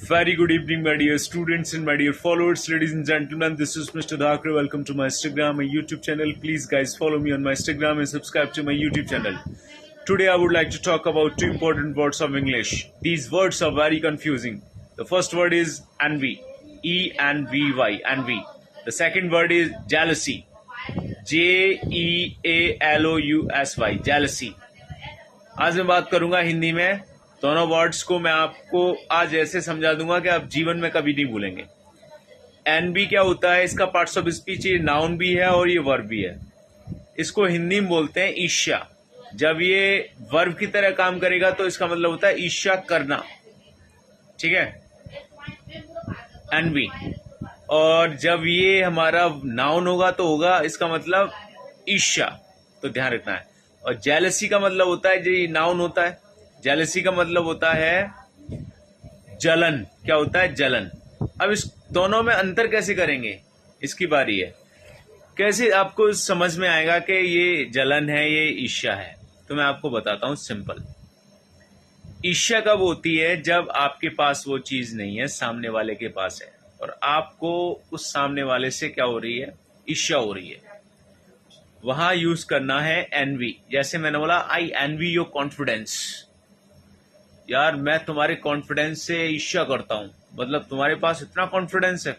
Very good evening, my dear students and my dear followers, ladies and gentlemen. This is Mr. Dhakre. Welcome to my Instagram and YouTube channel. Please, guys, follow me on my Instagram and subscribe to my YouTube channel. Today, I would like to talk about two important words of English. These words are very confusing. The first word is envy, E-N-V-Y, envy. The second word is jealousy, J-E-A-L-O-U-S-Y, jealousy. आज मैं बात करूंगा हिंदी में. दोनों words को मैं आपको आज ऐसे समझा दूंगा कि आप जीवन में कभी नहीं भूलेंगे. एनबी क्या होता है? इसका पार्ट्स ऑफ स्पीच ये नाउन भी है और ये वर्ब भी है. इसको हिंदी में बोलते हैं ईर्ष्या. जब ये वर्ब की तरह काम करेगा तो इसका मतलब होता है ईर्ष्या करना. ठीक है, एनबी. और जब ये हमारा नाउन होगा तो होगा इसका मतलब ईर्ष्या. तो ध्यान रखना है. और जेलसी का मतलब होता है, जो नाउन होता है, जेलसी का मतलब होता है जलन. क्या होता है? जलन. अब इस दोनों में अंतर कैसे करेंगे, इसकी बारी है. कैसे आपको समझ में आएगा कि ये जलन है, ये ईर्ष्या है? तो मैं आपको बताता हूं सिंपल. ईर्ष्या कब होती है? जब आपके पास वो चीज नहीं है, सामने वाले के पास है, और आपको उस सामने वाले से क्या हो रही है? ईर्ष्या हो रही है. वहां यूज करना है एनवी. जैसे मैंने बोला, आई एनवी योर कॉन्फिडेंस. यार, मैं तुम्हारे कॉन्फिडेंस से ईर्ष्या करता हूं, मतलब तुम्हारे पास इतना कॉन्फिडेंस है.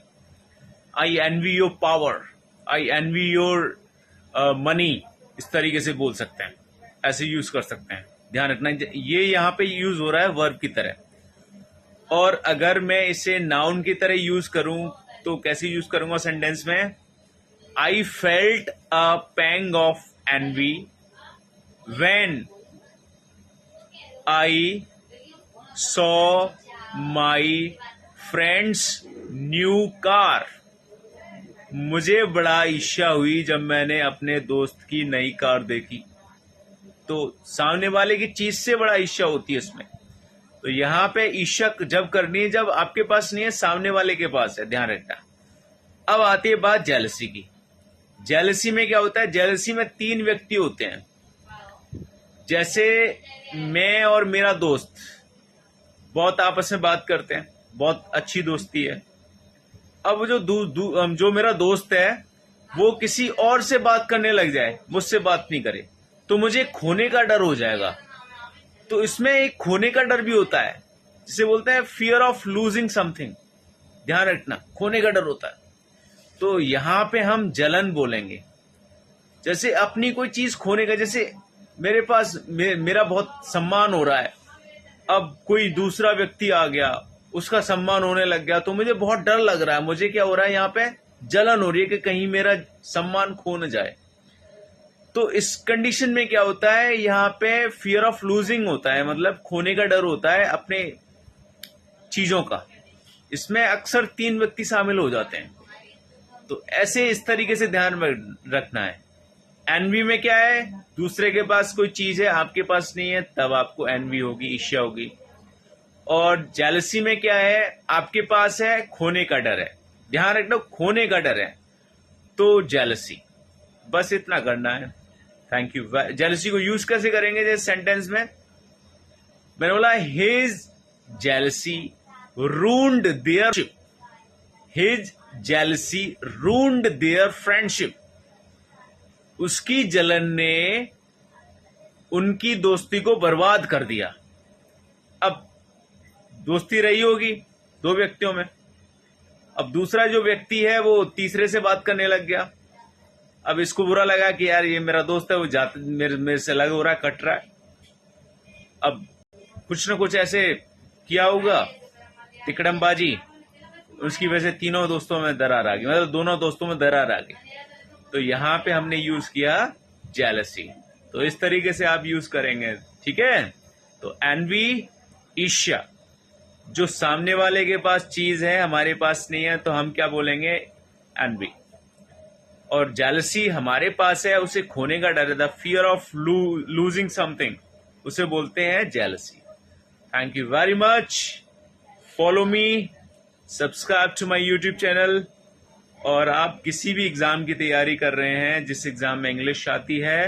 I envy your power, I envy your money. इस तरीके से बोल सकते हैं, ऐसे यूज कर सकते हैं. ध्यान रखना, ये यहाँ पे यूज हो रहा है वर्ब की तरह. और अगर मैं इसे नाउन की तरह यूज करूं तो कैसे यूज करूंगा सेंटेंस में? I felt a pang of envy when I saw my friend's new car. मुझे बड़ा ईर्ष्या हुई जब मैंने अपने दोस्त की नई कार देखी. तो सामने वाले की चीज से बड़ा ईर्ष्या होती है इसमें. तो यहाँ पे ईर्ष्या जब करनी है जब आपके पास नहीं है, सामने वाले के पास है. ध्यान रखना. अब आती है बात जेलसी की. जेलसी में क्या होता है? जेलसी में तीन व्यक्ति होते हैं. जैसे मैं और मेरा दोस्त बहुत आपस में बात करते हैं, बहुत अच्छी दोस्ती है. अब जो मेरा दोस्त है वो किसी और से बात करने लग जाए, मुझसे बात नहीं करे, तो मुझे खोने का डर हो जाएगा. तो इसमें एक खोने का डर भी होता है, जिसे बोलते हैं फियर ऑफ लूजिंग समथिंग. ध्यान रखना, खोने का डर होता है. तो यहां पे हम जलन बोलेंगे. जैसे अपनी कोई चीज खोने का, जैसे मेरे पास मेरा बहुत सम्मान हो रहा है, अब कोई दूसरा व्यक्ति आ गया, उसका सम्मान होने लग गया, तो मुझे बहुत डर लग रहा है. मुझे क्या हो रहा है? यहाँ पे जलन हो रही है कि कहीं मेरा सम्मान खो न जाए. तो इस कंडीशन में क्या होता है? यहाँ पे फियर ऑफ लूजिंग होता है, मतलब खोने का डर होता है अपने चीजों का. इसमें अक्सर तीन व्यक्ति शामिल हो जाते हैं. तो ऐसे इस तरीके से ध्यान में रखना है. एनवी में क्या है? दूसरे के पास कोई चीज है, आपके पास नहीं है, तब आपको एनवी होगी, ईर्ष्या होगी. और जेलसी में क्या है? आपके पास है, खोने का डर है. ध्यान रखना, खोने का डर है, तो जेलसी. बस इतना करना है. Thank you. जेलसी को यूज कैसे करेंगे? जैसे सेंटेंस में मैंने बोला, his jealousy ruined their friendship. His jealousy ruined their friendship. उसकी जलन ने उनकी दोस्ती को बर्बाद कर दिया. अब दोस्ती रही होगी दो व्यक्तियों में. अब दूसरा जो व्यक्ति है वो तीसरे से बात करने लग गया. अब इसको बुरा लगा कि यार ये मेरा दोस्त है, वो मेरे से लग हो रहा है, कट रहा है. अब कुछ न कुछ ऐसे किया होगा, तिकड़मबाजी, उसकी वजह से तीनों दोस्तों में दरार आ गई, मतलब दोनों दोस्तों में दरार आ गई. तो यहां पे हमने यूज किया जेलसी. तो इस तरीके से आप यूज करेंगे. ठीक है. तो एनवी, ईर्ष्या. जो सामने वाले के पास चीज है, हमारे पास नहीं है, तो हम क्या बोलेंगे? एनवी. और जेलसी हमारे पास है, उसे खोने का डर है, the fear of losing something, उसे बोलते हैं jealousy. Thank you very much. Follow me, subscribe to my YouTube channel. और आप किसी भी एग्जाम की तैयारी कर रहे हैं, जिस एग्जाम में इंग्लिश आती है,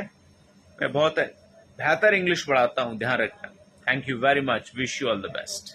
मैं बहुत बेहतर इंग्लिश पढ़ाता हूं. ध्यान रखना. Thank you very much. Wish you all the best.